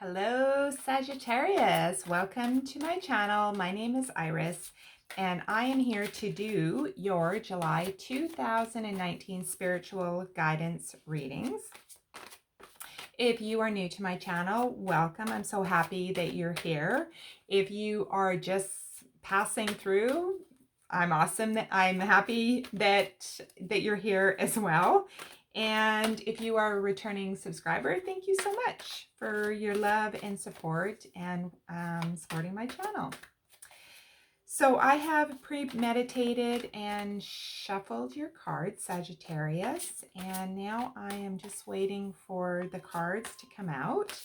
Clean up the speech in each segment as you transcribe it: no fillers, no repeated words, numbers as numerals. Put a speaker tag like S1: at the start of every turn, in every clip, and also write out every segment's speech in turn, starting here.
S1: Hello, Sagittarius. Welcome to my channel. My name is Iris, and I am here to do your July 2019 spiritual guidance readings. If you are new to my channel, welcome. I'm so happy that you're here. If you are just passing through, I'm awesome. I'm happy that you're here as well. And if you are a returning subscriber, thank you so much for your love and support and supporting my channel. So I have premeditated and shuffled your cards, Sagittarius, and now I am just waiting for the cards to come out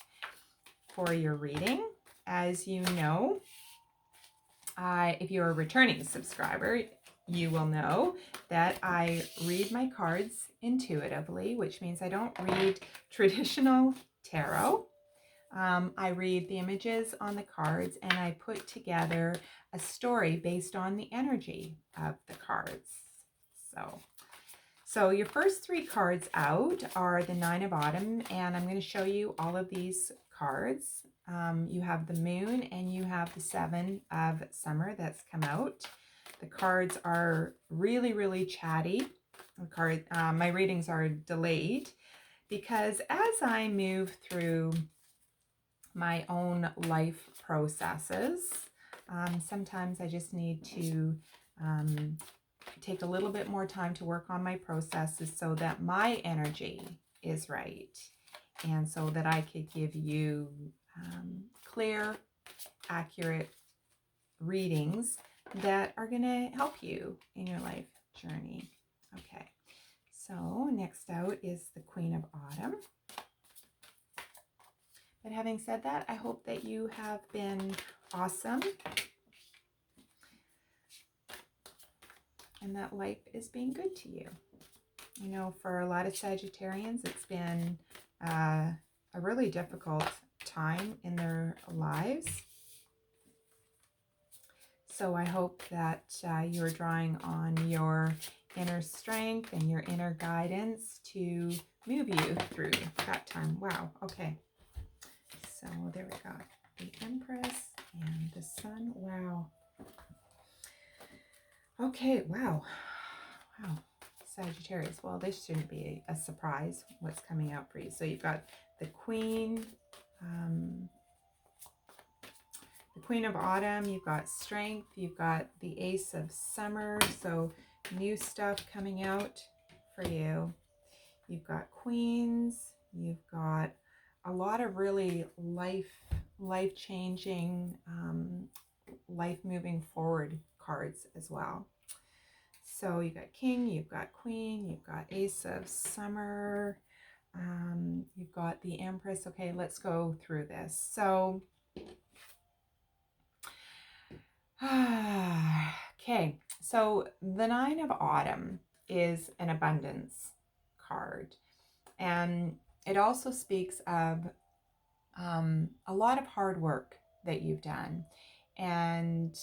S1: for your reading. As you know, if you're a returning subscriber, you will know that I read my cards intuitively, which means I don't read traditional tarot. I read the images on the cards and I put together a story based on the energy of the cards. So your first three cards out are the Nine of Autumn, and I'm going to show you all of these cards. You have the Moon and you have the Seven of Summer that's come out. The cards are really, really chatty. My readings are delayed because as I move through my own life processes, sometimes I just need to take a little bit more time to work on my processes so that my energy is right and so that I could give you clear, accurate readings that are going to help you in your life journey. Okay, so next out is the Queen of Autumn. But having said that, I hope that you have been awesome and that life is being good to you. You know, for a lot of Sagittarians, it's been a really difficult time in their lives. So I hope that you're drawing on your inner strength and your inner guidance to move you through that time. Wow, okay. So there we go. The Empress and the Sun. Wow. Okay, wow. Wow. Sagittarius. Well, this shouldn't be a surprise what's coming out for you. So you've got the Queen of Autumn, you've got Strength, you've got the Ace of Summer, so new stuff coming out for you. You've got Queens, you've got a lot of really life-changing, life moving forward cards as well. So you've got King, you've got Queen, you've got Ace of Summer, you've got the Empress. Okay, let's go through this. So okay, so the Nine of Autumn is an abundance card, and it also speaks of a lot of hard work that you've done. And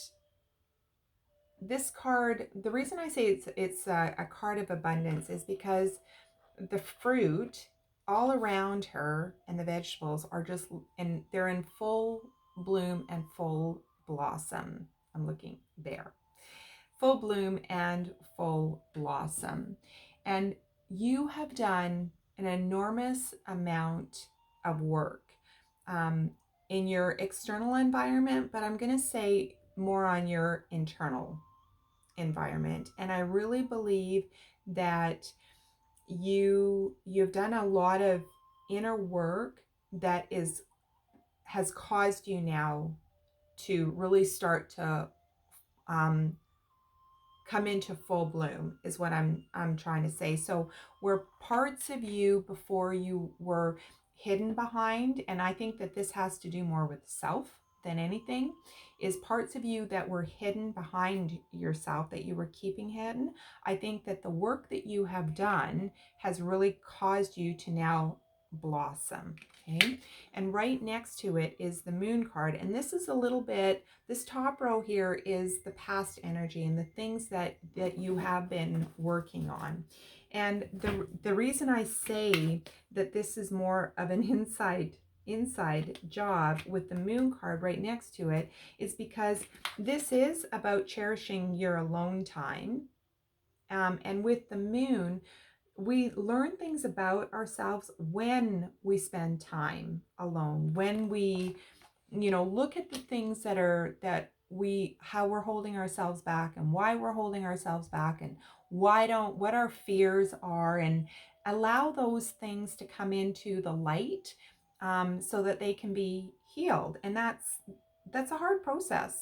S1: this card, the reason I say it's a card of abundance is because the fruit all around her and the vegetables are just they're in full bloom and full blossom. I'm looking there. Full bloom and full blossom. And you have done an enormous amount of work in your external environment, but I'm going to say more on your internal environment. And I really believe that you've done a lot of inner work that has caused you now to really start to come into full bloom is what I'm trying to say. So where parts of you before you were hidden behind, and I think that this has to do more with self than anything, is parts of you that were hidden behind yourself that you were keeping hidden. I think that the work that you have done has really caused you to now blossom. Okay, and right next to it is the Moon card, and this is a little bit, this top row here is the past energy and the things that you have been working on. And the reason I say that this is more of an inside inside job with the moon card right next to it is because this is about cherishing your alone time. And with the moon, we learn things about ourselves when we spend time alone, when we, look at the things how we're holding ourselves back and why we're holding ourselves back and what our fears are, and allow those things to come into the light, so that they can be healed. And that's a hard process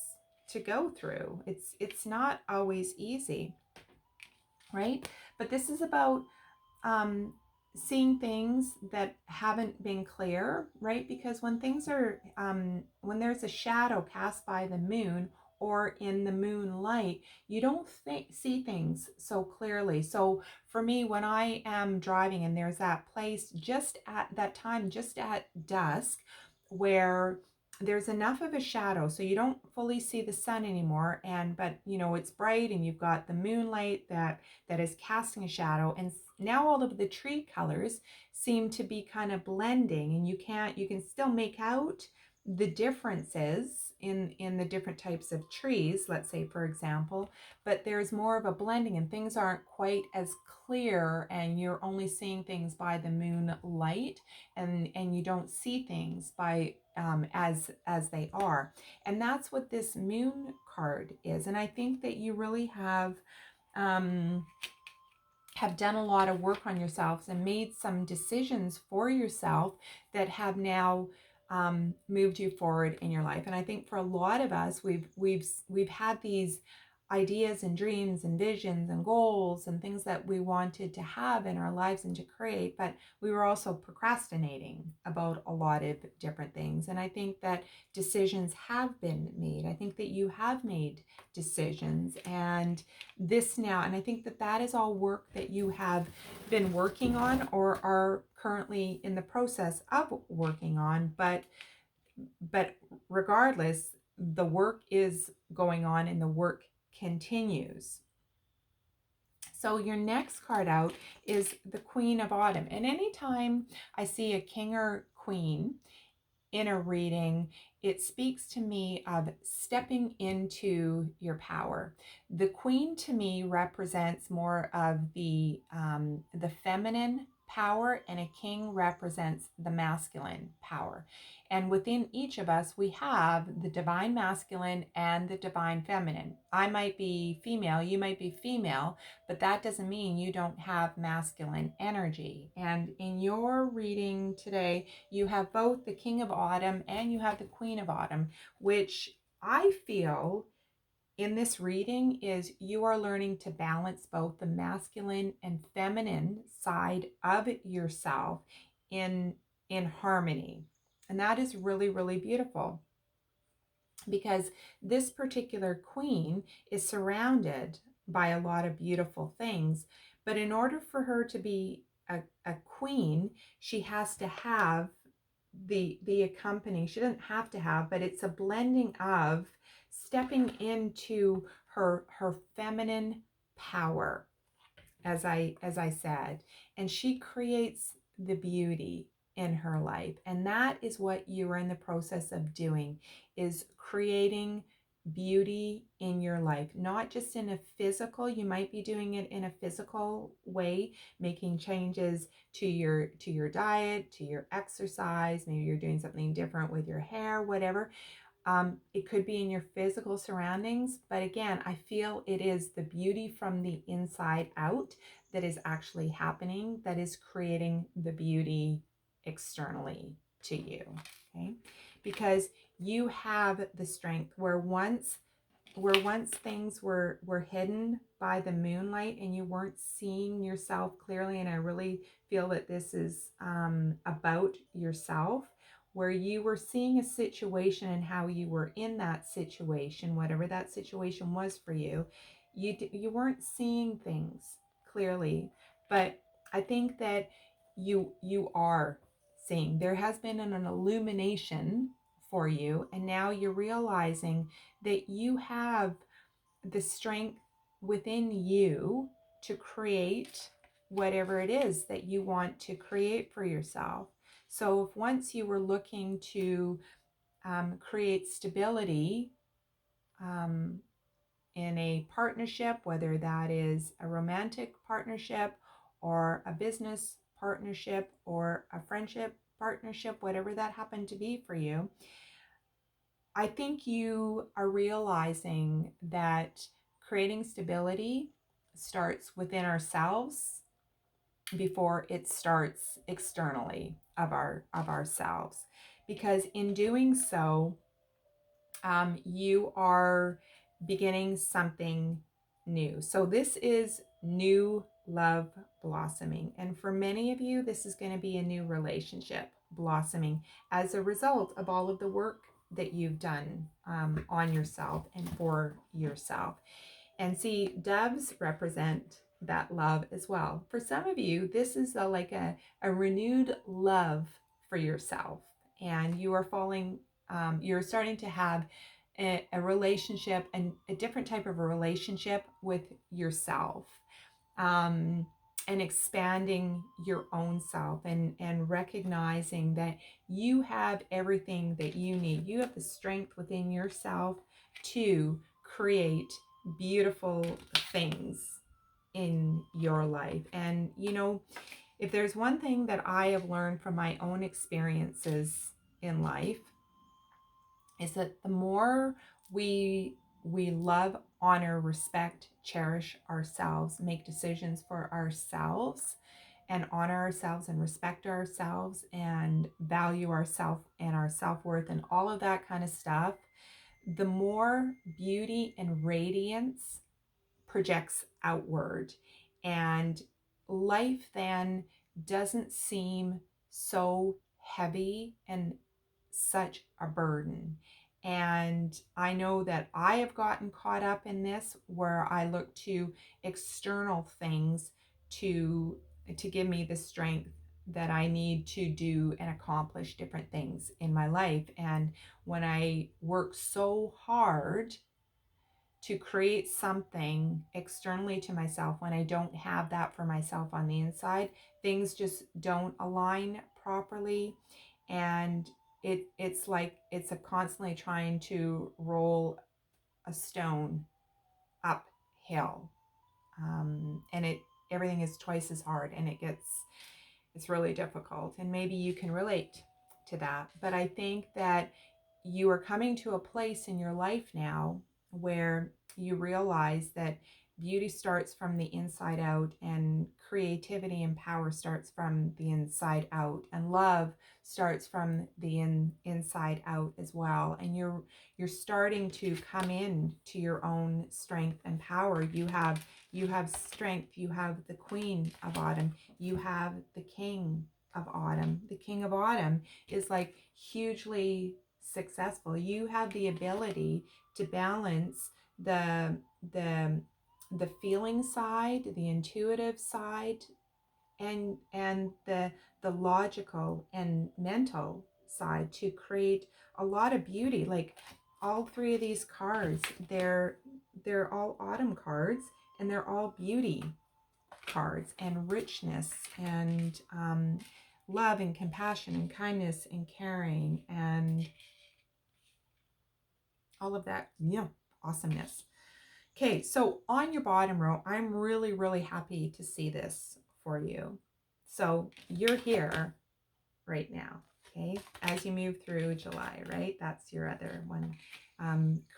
S1: to go through. It's not always easy, right? But this is about seeing things that haven't been clear, right? Because when things are, when there's a shadow cast by the moon or in the moonlight, you don't see things so clearly. So for me, when I am driving and there's that place just at that time, just at dusk, where there's enough of a shadow so you don't fully see the sun anymore, but it's bright and you've got the moonlight that is casting a shadow, and now all of the tree colors seem to be kind of blending, and you can still make out the differences in the different types of trees, let's say, for example, but there's more of a blending and things aren't quite as clear, and you're only seeing things by the moonlight, and you don't see things by as they are. And that's what this moon card is. And I think that you really have done a lot of work on yourselves and made some decisions for yourself that have now moved you forward in your life. And I think for a lot of us, we've had these ideas and dreams and visions and goals and things that we wanted to have in our lives and to create, but we were also procrastinating about a lot of different things. And I think that decisions have been made. I think that you have made decisions, and I think that is all work that you have been working on or are currently in the process of working on. But regardless, the work is going on and the work continues. So your next card out is the Queen of Autumn. And anytime I see a king or queen in a reading, it speaks to me of stepping into your power. The queen to me represents more of the feminine power, and a king represents the masculine power. And within each of us, we have the divine masculine and the divine feminine. I might be female, you might be female, but that doesn't mean you don't have masculine energy. And in your reading today, you have both the King of Autumn and you have the Queen of Autumn, which I feel in this reading is you are learning to balance both the masculine and feminine side of yourself in harmony. And that is really, really beautiful, because this particular queen is surrounded by a lot of beautiful things. But in order for her to be a queen, she has to have the accompanying, she doesn't have to have, but it's a blending of stepping into her feminine power, as I said, and she creates the beauty in her life. And that is what you are in the process of doing, is creating beauty in your life, not just in a physical. You might be doing it in a physical way, making changes to your diet, to your exercise. Maybe you're doing something different with your hair, whatever. It could be in your physical surroundings, but again, I feel it is the beauty from the inside out that is actually happening, that is creating the beauty externally to you, okay? Because you have the strength where once things were hidden by the moonlight and you weren't seeing yourself clearly. And I really feel that this is about yourself, where you were seeing a situation and how you were in that situation, whatever that situation was for you. You weren't seeing things clearly, but I think that you are seeing. There has been an illumination for you, and now you're realizing that you have the strength within you to create whatever it is that you want to create for yourself. So if once you were looking to create stability in a partnership, whether that is a romantic partnership or a business partnership or a friendship partnership, whatever that happened to be for you, I think you are realizing that creating stability starts within ourselves before it starts externally of ourselves, because in doing so, you are beginning something new. So this is new love blossoming, and for many of you, this is going to be a new relationship blossoming as a result of all of the work that you've done on yourself and for yourself. And see, doves represent that love as well. For some of you, this is like a renewed love for yourself, and you are falling, you're starting to have a relationship, and a different type of a relationship with yourself, and expanding your own self, and recognizing that you have everything that you need. You have the strength within yourself to create beautiful things in your life. And if there's one thing that I have learned from my own experiences in life, is that the more we love, honor, respect, cherish ourselves, make decisions for ourselves, and honor ourselves and respect ourselves and value ourselves and our self-worth and all of that kind of stuff, the more beauty and radiance projects outward, and life then doesn't seem so heavy and such a burden. And I know that I have gotten caught up in this, where I look to external things to give me the strength that I need to do and accomplish different things in my life. And when I work so hard to create something externally to myself, when I don't have that for myself on the inside, things just don't align properly. And it's like it's a constantly trying to roll a stone uphill, and everything is twice as hard, and it's really difficult. And maybe you can relate to that. But I think that you are coming to a place in your life now where you realize that beauty starts from the inside out, and creativity and power starts from the inside out, and love starts from the inside out as well. And you're starting to come in to your own strength and power. You have strength. You have the Queen of Autumn. You have the King of Autumn. The King of Autumn is like hugely successful. You have the ability to balance the feeling side, the intuitive side, and the logical and mental side, to create a lot of beauty. Like all three of these cards, they're all autumn cards, and they're all beauty cards, and richness, and love, and compassion, and kindness, and caring, and all of that, awesomeness. Okay, so on your bottom row, I'm really, really happy to see this for you. So you're here right now, okay, as you move through July, right? That's your other one,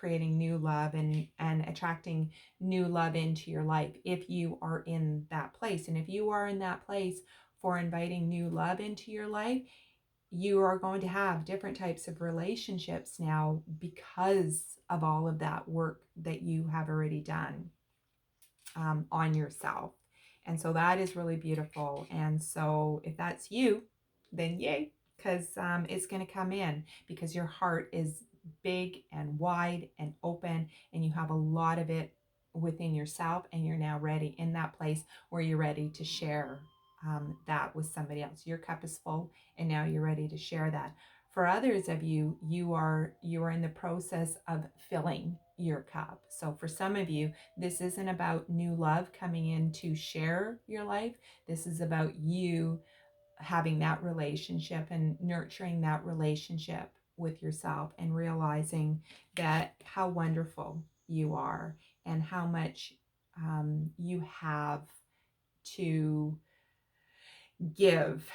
S1: creating new love, and attracting new love into your life, if you are in that place. And if you are in that place for inviting new love into your life, you are going to have different types of relationships now, because of all of that work that you have already done on yourself. And so that is really beautiful. And so if that's you, then yay, because it's going to come in, because your heart is big and wide and open, and you have a lot of it within yourself, and you're now ready in that place where you're ready to share that with somebody else. Your cup is full, and now you're ready to share that. For others of you, you are in the process of filling your cup. So for some of you, this isn't about new love coming in to share your life. This is about you having that relationship and nurturing that relationship with yourself, and realizing that how wonderful you are and how much you have to give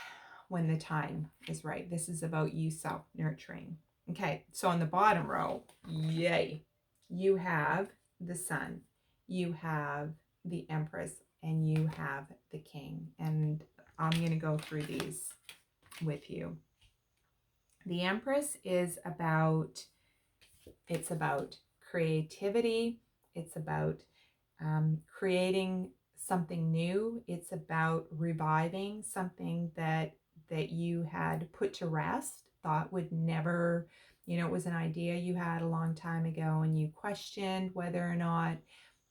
S1: when the time is right. This is about you self-nurturing. Okay, so on the bottom row, yay, you have the Sun, you have the Empress, and you have the King. And I'm going to go through these with you. The Empress is about, it's about creativity. It's about creating something new. It's about reviving something that you had put to rest, thought would never, it was an idea you had a long time ago, and you questioned whether or not,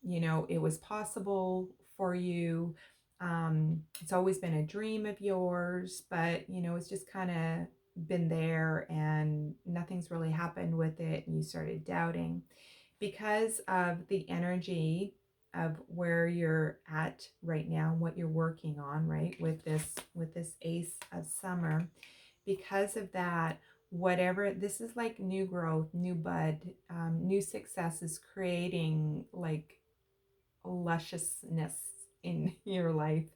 S1: it was possible for you. It's always been a dream of yours, but, it's just kind of been there and nothing's really happened with it, and you started doubting because of the energy of where you're at right now and what you're working on, right, with this Ace of Summer. Because of that, whatever, this is like new growth, new bud, new success is creating like lusciousness in your life,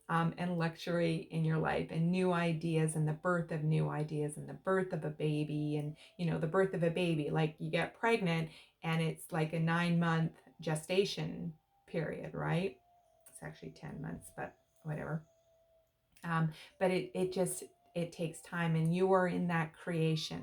S1: and luxury in your life, and new ideas, and the birth of new ideas, and the birth of a baby. And the birth of a baby, like you get pregnant and it's like a 9-month gestation period, right? It's actually 10 months, but whatever. But it takes time, and you are in that creation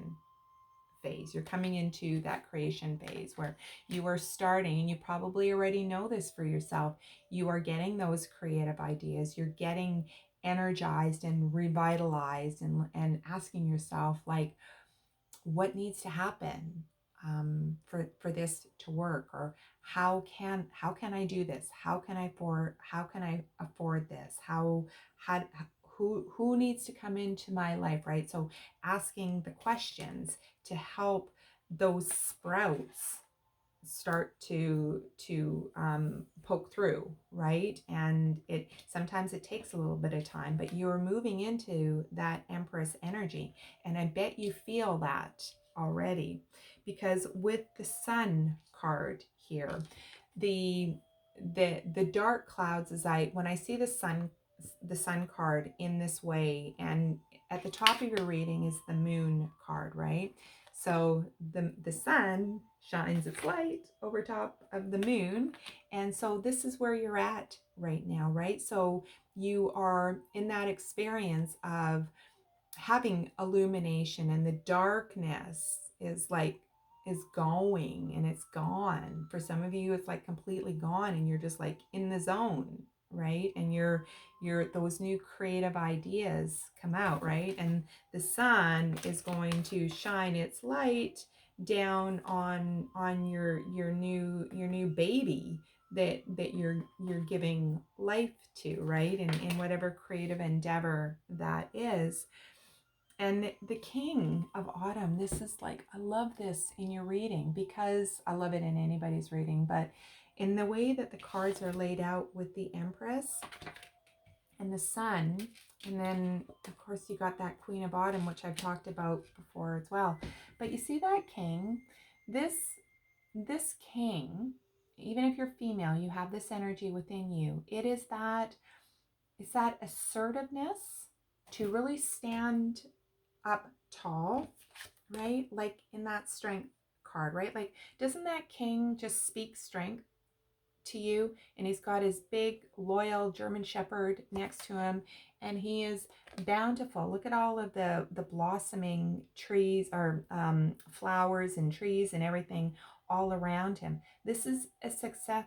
S1: phase. You're coming into that creation phase where you are starting, and you probably already know this for yourself. You are getting those creative ideas. You're getting energized and revitalized, and asking yourself, like, what needs to happen for this to work, or how can I do this? How can I afford this? How who needs to come into my life, right? So asking the questions to help those sprouts start to poke through, right? And it sometimes it takes a little bit of time, but you're moving into that Empress energy, and I bet you feel that already, because with the Sun card here, the dark clouds, when I see the sun card in this way, and at the top of your reading is the Moon card, right? So the sun shines its light over top of the moon. And so this is where you're at right now, right? So you are in that experience of having illumination, and the darkness is going, and it's gone. For some of you, it's like completely gone, and you're just like in the zone, right? And you're those new creative ideas come out, right? And the sun is going to shine its light down on your new baby that you're giving life to, right? And in whatever creative endeavor that is. And the King of Autumn, this is like, I love this in your reading, because I love it in anybody's reading, but in the way that the cards are laid out with the Empress and the Sun, and then of course you got that Queen of Autumn, which I've talked about before as well. But you see that King, this King, even if you're female, you have this energy within you. It's that assertiveness to really stand up tall, right? Like in that Strength card, right? Like, doesn't that King just speak strength to you? And he's got his big loyal German Shepherd next to him, and he is bountiful. Look at all of the blossoming trees, or flowers and trees and everything all around him. This is a success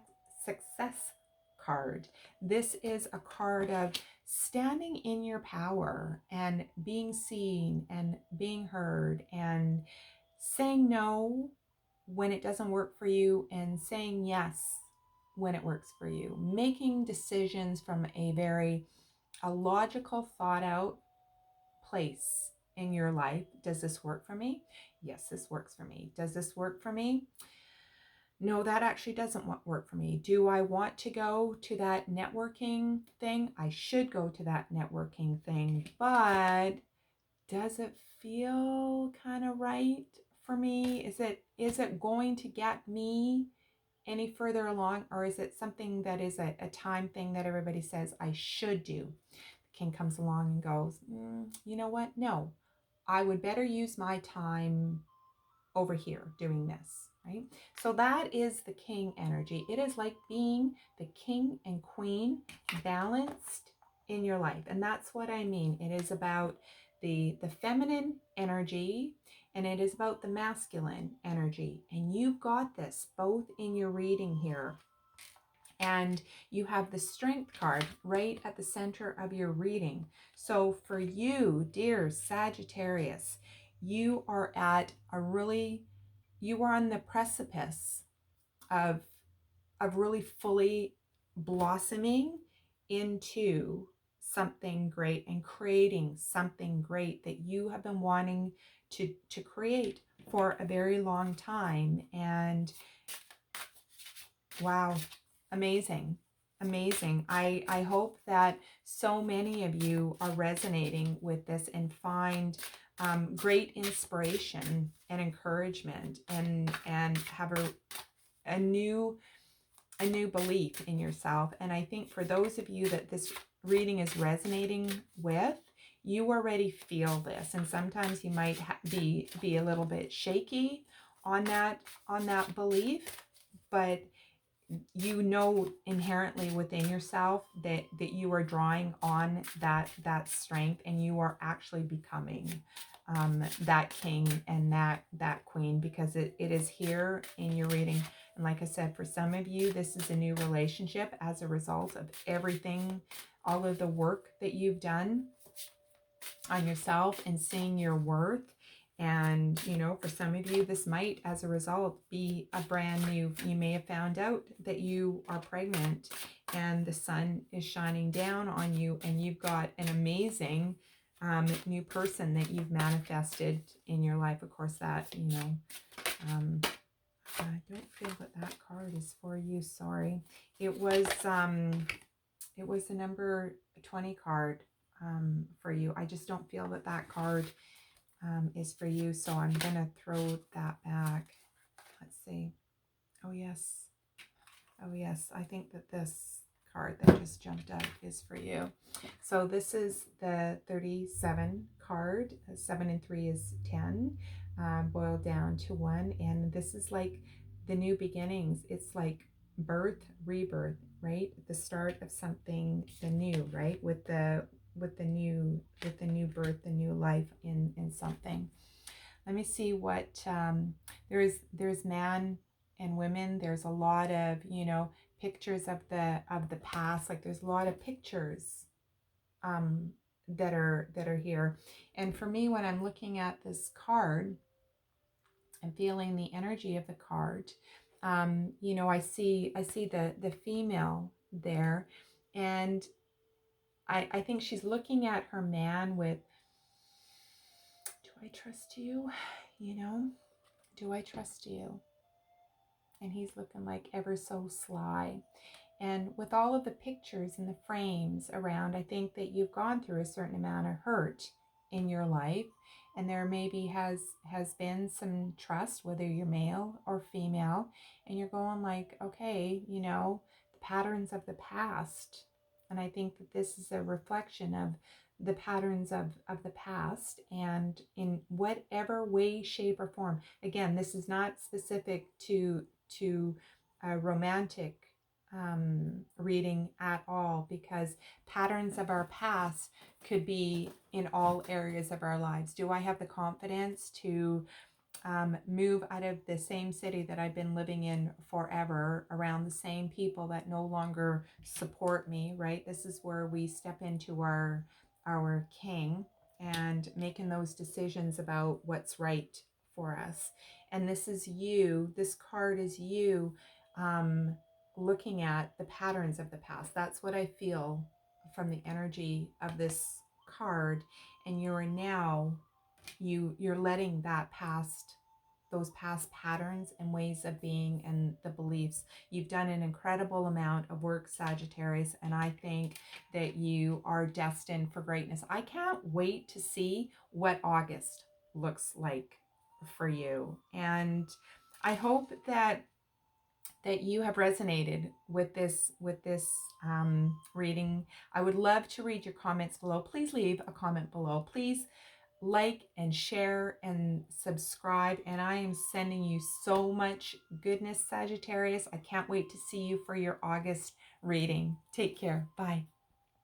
S1: card. This is a card of standing in your power and being seen and being heard, and saying no when it doesn't work for you, and saying yes when it works for you. Making decisions from a logical, thought out place in your life. Does this work for me? Yes, this works for me. Does this work for me? no, that actually doesn't work for me. Do I want to go to that networking thing? I should go to that networking thing, but does it feel kind of right for me? Is it going to get me any further along, or is it something that is a time thing that everybody says I should do? The king comes along and goes, you know what? No, I would better use my time over here doing this, right? So that is the king energy. It is like being the king and queen balanced in your life. And that's what I mean. It is about the feminine energy, and it is about the masculine energy. And you've got this both in your reading here. And you have the strength card right at the center of your reading. So for you, dear Sagittarius, you are at a really, you are on the precipice of really fully blossoming into something great and creating something great that you have been wanting to create for a very long time. And wow, amazing. Amazing. I hope that so many of you are resonating with this and find great inspiration and encouragement, and have a new belief in yourself. And I think for those of you that this reading is resonating with, you already feel this. And sometimes you might be a little bit shaky on that belief, but you know inherently within yourself that you are drawing on that strength, and you are actually becoming that king and that queen, because it is here in your reading. And like I said, for some of you, this is a new relationship as a result of everything, all of the work that you've done on yourself and seeing your worth. And, you know, for some of you, this might, as a result, be a brand new, you may have found out that you are pregnant and the sun is shining down on you, and you've got an amazing new person that you've manifested in your life. Of course, that, you know, I don't feel that card is for you. Sorry. It was the number 20 card for you. I just don't feel that card is for you. So I'm going to throw that back. Let's see. Oh, yes. Oh, yes. I think that this card that just jumped up is for you. So this is the 37 card. 7 and 3 is 10, boiled down to 1. And this is like the new beginnings. It's like birth, rebirth, right? The start of something new, right? With the new birth, the new life in something. Let me see what there's man and women. There's a lot of, you know, pictures of the past. Like there's a lot of pictures that are here. And for me, when I'm looking at this card and feeling the energy of the card, you know, I see the female there, and I think she's looking at her man with, do I trust you? You know, do I trust you? And he's looking like ever so sly. And with all of the pictures and the frames around, I think that you've gone through a certain amount of hurt in your life. And there maybe has been some trust, whether you're male or female. And you're going like, okay, you know, the patterns of the past. And I think that this is a reflection of the patterns of the past, and in whatever way, shape, or form. Again, this is not specific to a romantic reading at all, because patterns of our past could be in all areas of our lives. Do I have the confidence to move out of the same city that I've been living in forever, around the same people that no longer support me, right? This is where we step into our king and making those decisions about what's right for us. And this is you, this card is you looking at the patterns of the past. That's what I feel from the energy of this card. And you're now, you're letting that past those past patterns and ways of being and the beliefs. You've done an incredible amount of work, Sagittarius, and I think that you are destined for greatness. I can't wait to see what August looks like for you. And I hope that you have resonated with this reading. I would love to read your comments below. Please leave a comment below. Please like and share and subscribe. And I am sending you so much goodness, Sagittarius. I can't wait to see you for your August reading. Take care. Bye.